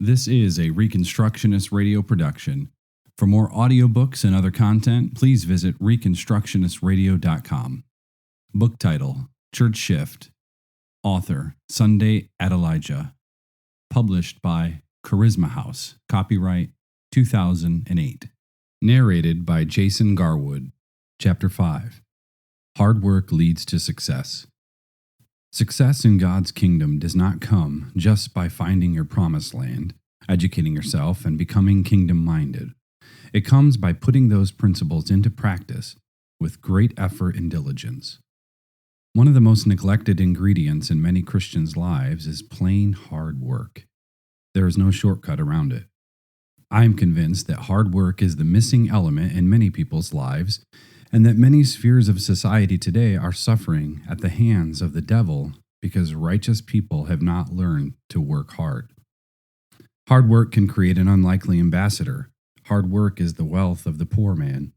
This is a Reconstructionist radio production. For more audiobooks and other content, please visit reconstructionistradio.com. Book title, Church Shift. Author, Sunday Adelijah. Published by Charisma House. Copyright 2008. Narrated by Jason Garwood. Chapter 5. Hard work leads to success. Success in God's kingdom does not come just by finding your promised land, educating yourself, and becoming kingdom-minded. It comes by putting those principles into practice with great effort and diligence. One of the most neglected ingredients in many Christians' lives is plain hard work. There is no shortcut around it. I am convinced that hard work is the missing element in many people's lives, and that many spheres of society today are suffering at the hands of the devil because righteous people have not learned to work hard. Hard work can create an unlikely ambassador. Hard work is the wealth of the poor man.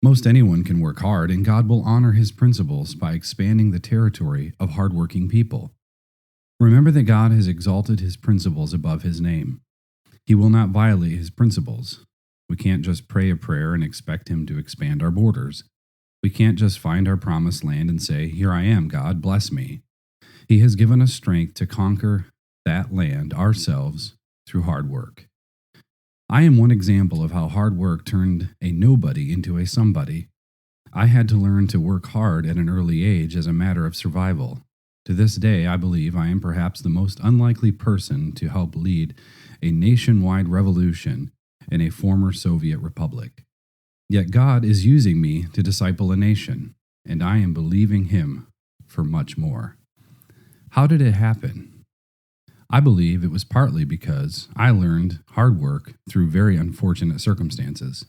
Most anyone can work hard, and God will honor his principles by expanding the territory of hardworking people. Remember that God has exalted his principles above his name. He will not violate his principles. We can't just pray a prayer and expect him to expand our borders. We can't just find our promised land and say, "Here I am, God, bless me." He has given us strength to conquer that land ourselves through hard work. I am one example of how hard work turned a nobody into a somebody. I had to learn to work hard at an early age as a matter of survival. To this day, I believe I am perhaps the most unlikely person to help lead a nationwide revolution in a former Soviet republic. Yet God is using me to disciple a nation, and I am believing him for much more. How did it happen? I believe it was partly because I learned hard work through very unfortunate circumstances.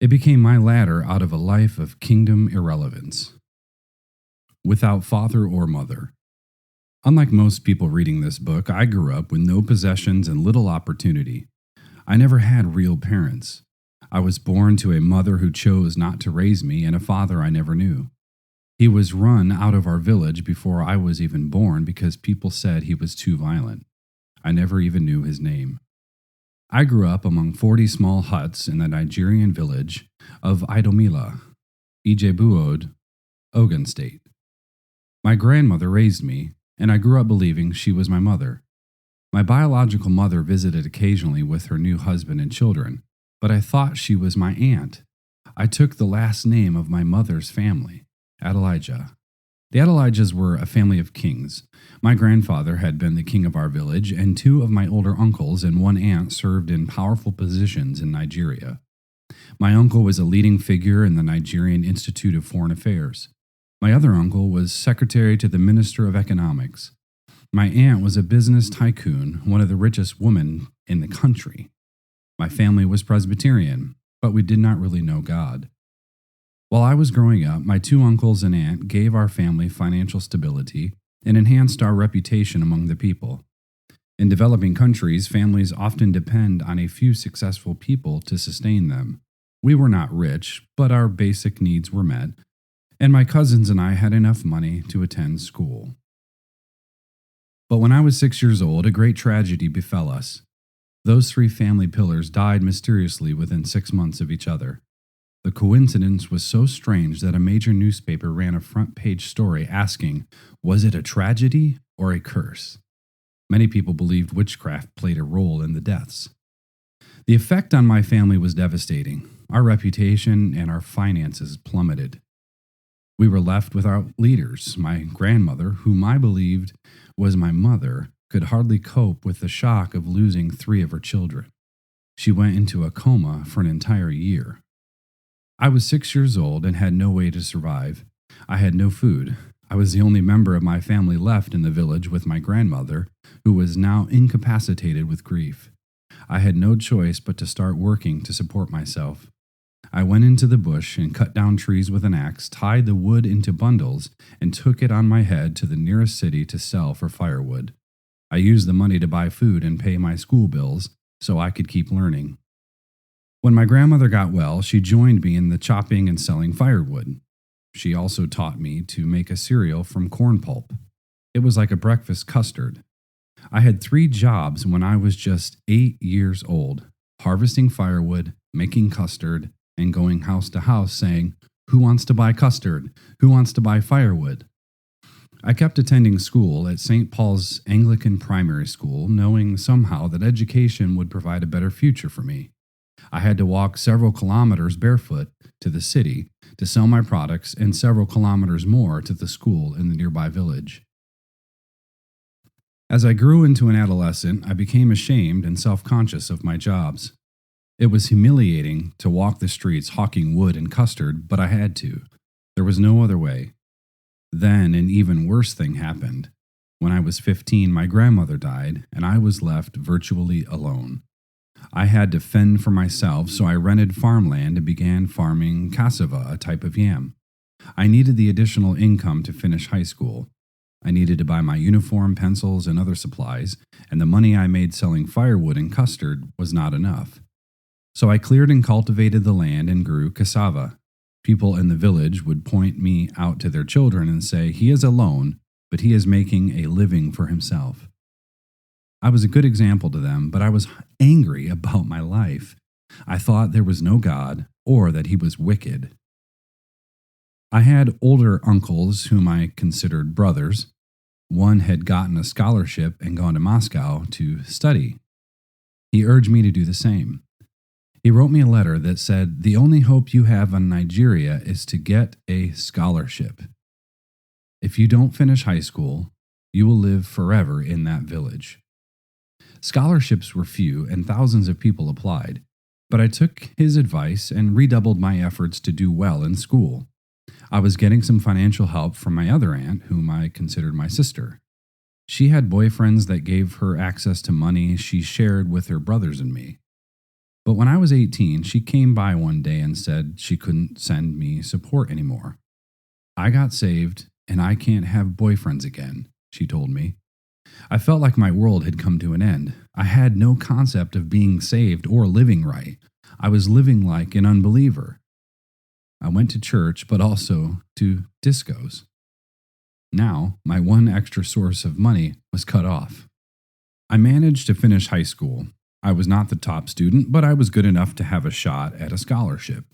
It became my ladder out of a life of kingdom irrelevance. Without father or mother. Unlike most people reading this book, I grew up with no possessions and little opportunity. I never had real parents. I was born to a mother who chose not to raise me and a father I never knew. He was run out of our village before I was even born because people said he was too violent. I never even knew his name. I grew up among 40 small huts in the Nigerian village of Idomila, Ijebu-Ode, Ogun State. My grandmother raised me, and I grew up believing she was my mother. My biological mother visited occasionally with her new husband and children, but I thought she was my aunt. I took the last name of my mother's family, Adelijah. The Adelijahs were a family of kings. My grandfather had been the king of our village, and 2 of my older uncles and 1 aunt served in powerful positions in Nigeria. My uncle was a leading figure in the Nigerian Institute of Foreign Affairs. My other uncle was secretary to the Minister of Economics. My aunt was a business tycoon, one of the richest women in the country. My family was Presbyterian, but we did not really know God. While I was growing up, my 2 uncles and aunt gave our family financial stability and enhanced our reputation among the people. In developing countries, families often depend on a few successful people to sustain them. We were not rich, but our basic needs were met, and my cousins and I had enough money to attend school. But when I was 6 years old, a great tragedy befell us. Those 3 family pillars died mysteriously within 6 months of each other. The coincidence was so strange that a major newspaper ran a front-page story asking, was it a tragedy or a curse? Many people believed witchcraft played a role in the deaths. The effect on my family was devastating. Our reputation and our finances plummeted. We were left without leaders. My grandmother, whom I believed was my mother, could hardly cope with the shock of losing 3 of her children. She went into a coma for an entire year. I was 6 years old and had no way to survive. I had no food. I was the only member of my family left in the village with my grandmother, who was now incapacitated with grief. I had no choice but to start working to support myself. I went into the bush and cut down trees with an axe, tied the wood into bundles, and took it on my head to the nearest city to sell for firewood. I used the money to buy food and pay my school bills so I could keep learning. When my grandmother got well, she joined me in the chopping and selling firewood. She also taught me to make a cereal from corn pulp. It was like a breakfast custard. I had 3 jobs when I was just 8 years old, harvesting firewood, making custard, and going house to house saying, "Who wants to buy custard? Who wants to buy firewood?" I kept attending school at St. Paul's Anglican Primary School, knowing somehow that education would provide a better future for me. I had to walk several kilometers barefoot to the city to sell my products and several kilometers more to the school in the nearby village. As I grew into an adolescent, I became ashamed and self-conscious of my jobs. It was humiliating to walk the streets hawking wood and custard, but I had to. There was no other way. Then an even worse thing happened. When I was 15, my grandmother died, and I was left virtually alone. I had to fend for myself, so I rented farmland and began farming cassava, a type of yam. I needed the additional income to finish high school. I needed to buy my uniform, pencils, and other supplies, and the money I made selling firewood and custard was not enough. So I cleared and cultivated the land and grew cassava. People in the village would point me out to their children and say, "He is alone, but he is making a living for himself." I was a good example to them, but I was angry about my life. I thought there was no God or that he was wicked. I had older uncles whom I considered brothers. One had gotten a scholarship and gone to Moscow to study. He urged me to do the same. He wrote me a letter that said, "The only hope you have in Nigeria is to get a scholarship. If you don't finish high school, you will live forever in that village." Scholarships were few and thousands of people applied, but I took his advice and redoubled my efforts to do well in school. I was getting some financial help from my other aunt, whom I considered my sister. She had boyfriends that gave her access to money she shared with her brothers and me. But when I was 18, she came by one day and said she couldn't send me support anymore. "I got saved, and I can't have boyfriends again," she told me. I felt like my world had come to an end. I had no concept of being saved or living right. I was living like an unbeliever. I went to church, but also to discos. Now, my one extra source of money was cut off. I managed to finish high school. I was not the top student, but I was good enough to have a shot at a scholarship.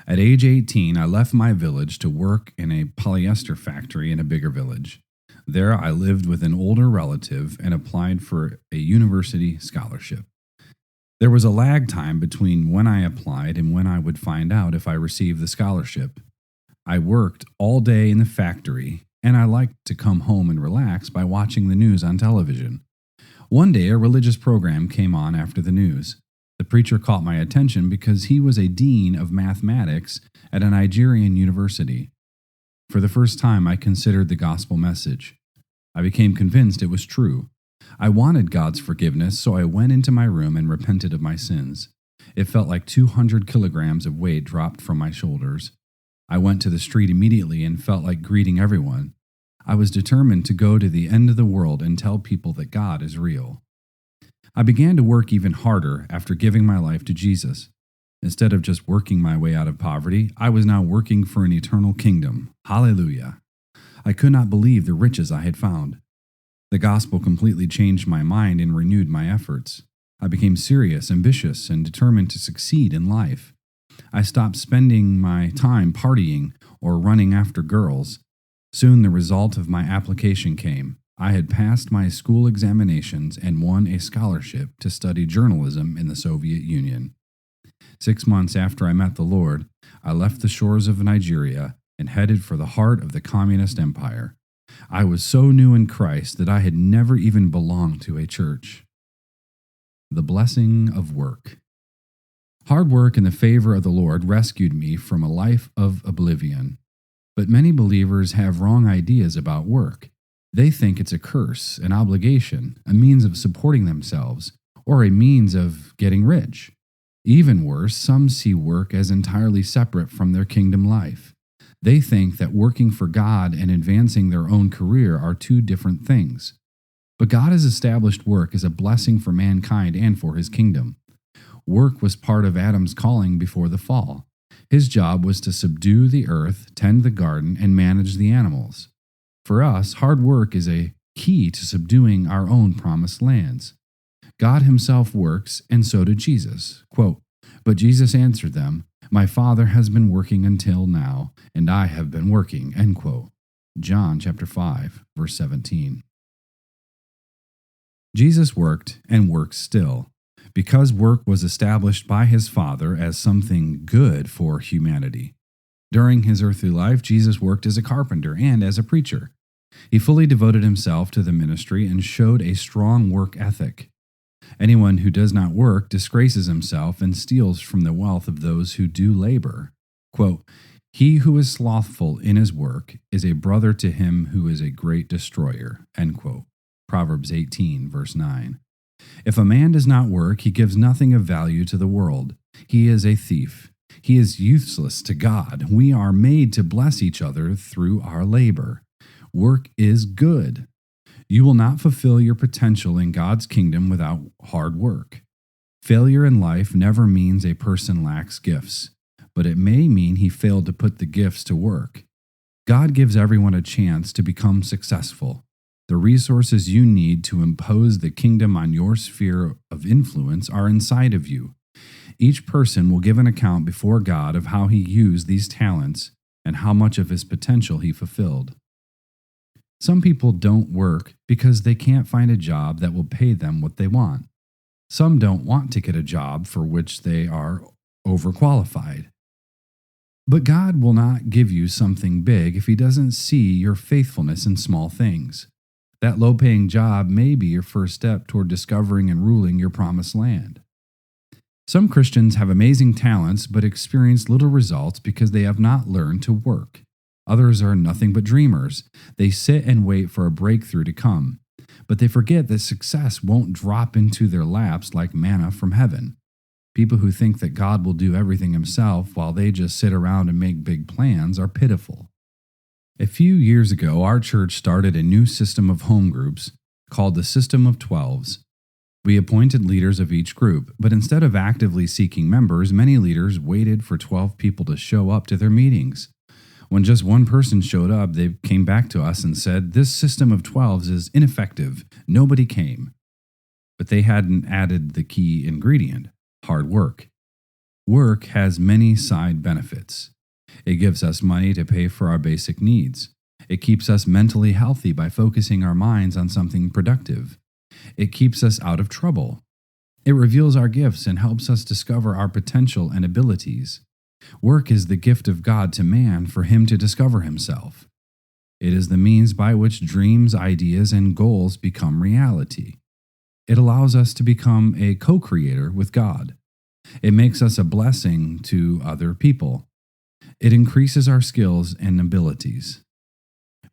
At age 18, I left my village to work in a polyester factory in a bigger village. There, I lived with an older relative and applied for a university scholarship. There was a lag time between when I applied and when I would find out if I received the scholarship. I worked all day in the factory, and I liked to come home and relax by watching the news on television. One day, a religious program came on after the news. The preacher caught my attention because he was a dean of mathematics at a Nigerian university. For the first time, I considered the gospel message. I became convinced it was true. I wanted God's forgiveness, so I went into my room and repented of my sins. It felt like 200 kilograms of weight dropped from my shoulders. I went to the street immediately and felt like greeting everyone. I was determined to go to the end of the world and tell people that God is real. I began to work even harder after giving my life to Jesus. Instead of just working my way out of poverty, I was now working for an eternal kingdom. Hallelujah. I could not believe the riches I had found. The gospel completely changed my mind and renewed my efforts. I became serious, ambitious, and determined to succeed in life. I stopped spending my time partying or running after girls. Soon the result of my application came. I had passed my school examinations and won a scholarship to study journalism in the Soviet Union. 6 months after I met the Lord, I left the shores of Nigeria and headed for the heart of the communist empire. I was so new in Christ that I had never even belonged to a church. The blessing of work. Hard work and the favor of the Lord rescued me from a life of oblivion. But many believers have wrong ideas about work. They think it's a curse, an obligation, a means of supporting themselves, or a means of getting rich. Even worse, some see work as entirely separate from their kingdom life. They think that working for God and advancing their own career are two different things. But God has established work as a blessing for mankind and for his kingdom. Work was part of Adam's calling before the fall. His job was to subdue the earth, tend the garden, and manage the animals. For us, hard work is a key to subduing our own promised lands. God himself works, and so did Jesus. Quote, "But Jesus answered them, 'My Father has been working until now, and I have been working.'" End quote. John chapter 5, verse 17. Jesus worked and works still, because work was established by his Father as something good for humanity. During his earthly life, Jesus worked as a carpenter and as a preacher. He fully devoted himself to the ministry and showed a strong work ethic. Anyone who does not work disgraces himself and steals from the wealth of those who do labor. Quote, "He who is slothful in his work is a brother to him who is a great destroyer." End quote. Proverbs 18, verse 9. If a man does not work, he gives nothing of value to the world. He is a thief. He is useless to God. We are made to bless each other through our labor. Work is good. You will not fulfill your potential in God's kingdom without hard work. Failure in life never means a person lacks gifts, but it may mean he failed to put the gifts to work. God gives everyone a chance to become successful. The resources you need to impose the kingdom on your sphere of influence are inside of you. Each person will give an account before God of how he used these talents and how much of his potential he fulfilled. Some people don't work because they can't find a job that will pay them what they want. Some don't want to get a job for which they are overqualified. But God will not give you something big if he doesn't see your faithfulness in small things. That low-paying job may be your first step toward discovering and ruling your promised land. Some Christians have amazing talents but experience little results because they have not learned to work. Others are nothing but dreamers. They sit and wait for a breakthrough to come, but they forget that success won't drop into their laps like manna from heaven. People who think that God will do everything himself while they just sit around and make big plans are pitiful. A few years ago, our church started a new system of home groups called the System of 12s. We appointed leaders of each group, but instead of actively seeking members, many leaders waited for 12 people to show up to their meetings. When just one person showed up, they came back to us and said, "This system of 12s is ineffective. Nobody came." But they hadn't added the key ingredient, hard work. Work has many side benefits. It gives us money to pay for our basic needs. It keeps us mentally healthy by focusing our minds on something productive. It keeps us out of trouble. It reveals our gifts and helps us discover our potential and abilities. Work is the gift of God to man for him to discover himself. It is the means by which dreams, ideas, and goals become reality. It allows us to become a co-creator with God. It makes us a blessing to other people. It increases our skills and abilities.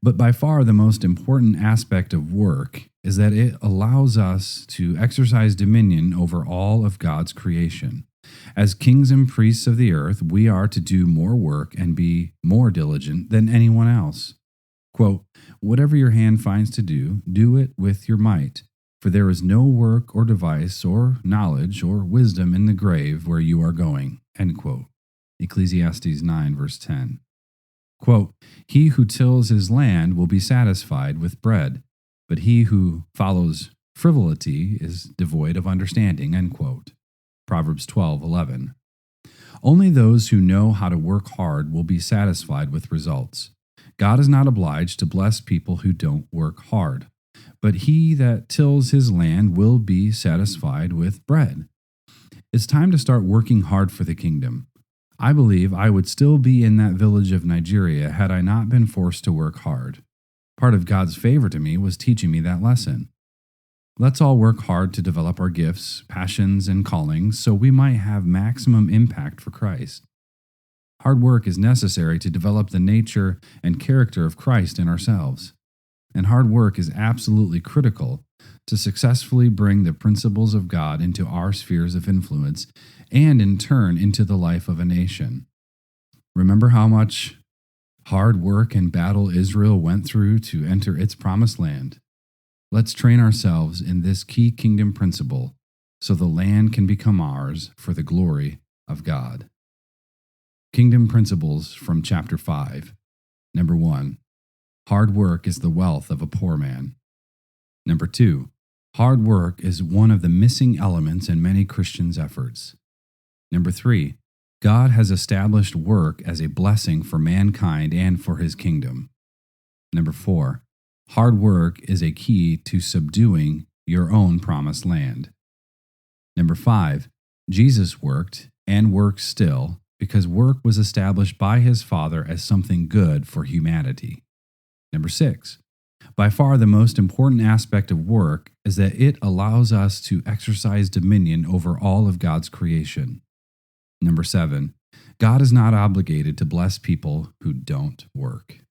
But by far the most important aspect of work is that it allows us to exercise dominion over all of God's creation. As kings and priests of the earth, we are to do more work and be more diligent than anyone else. Quote, "Whatever your hand finds to do, do it with your might, for there is no work or device or knowledge or wisdom in the grave where you are going." End quote. Ecclesiastes 9, verse 10. Quote, "He who tills his land will be satisfied with bread, but he who follows frivolity is devoid of understanding." End quote. Proverbs 12:11. Only those who know how to work hard will be satisfied with results. God is not obliged to bless people who don't work hard, but he that tills his land will be satisfied with bread. It's time to start working hard for the kingdom. I believe I would still be in that village of Nigeria had I not been forced to work hard. Part of God's favor to me was teaching me that lesson. Let's all work hard to develop our gifts, passions, and callings so we might have maximum impact for Christ. Hard work is necessary to develop the nature and character of Christ in ourselves. And hard work is absolutely critical to successfully bring the principles of God into our spheres of influence and in turn into the life of a nation. Remember how much hard work and battle Israel went through to enter its promised land. Let's train ourselves in this key kingdom principle so the land can become ours for the glory of God. Kingdom principles from chapter 5. Number 1. Hard work is the wealth of a poor man. Number 2, hard work is one of the missing elements in many Christians' efforts. Number 3, God has established work as a blessing for mankind and for his kingdom. Number 4, hard work is a key to subduing your own promised land. Number 5, Jesus worked and works still because work was established by his Father as something good for humanity. Number 6, by far the most important aspect of work is that it allows us to exercise dominion over all of God's creation. Number 7, God is not obligated to bless people who don't work.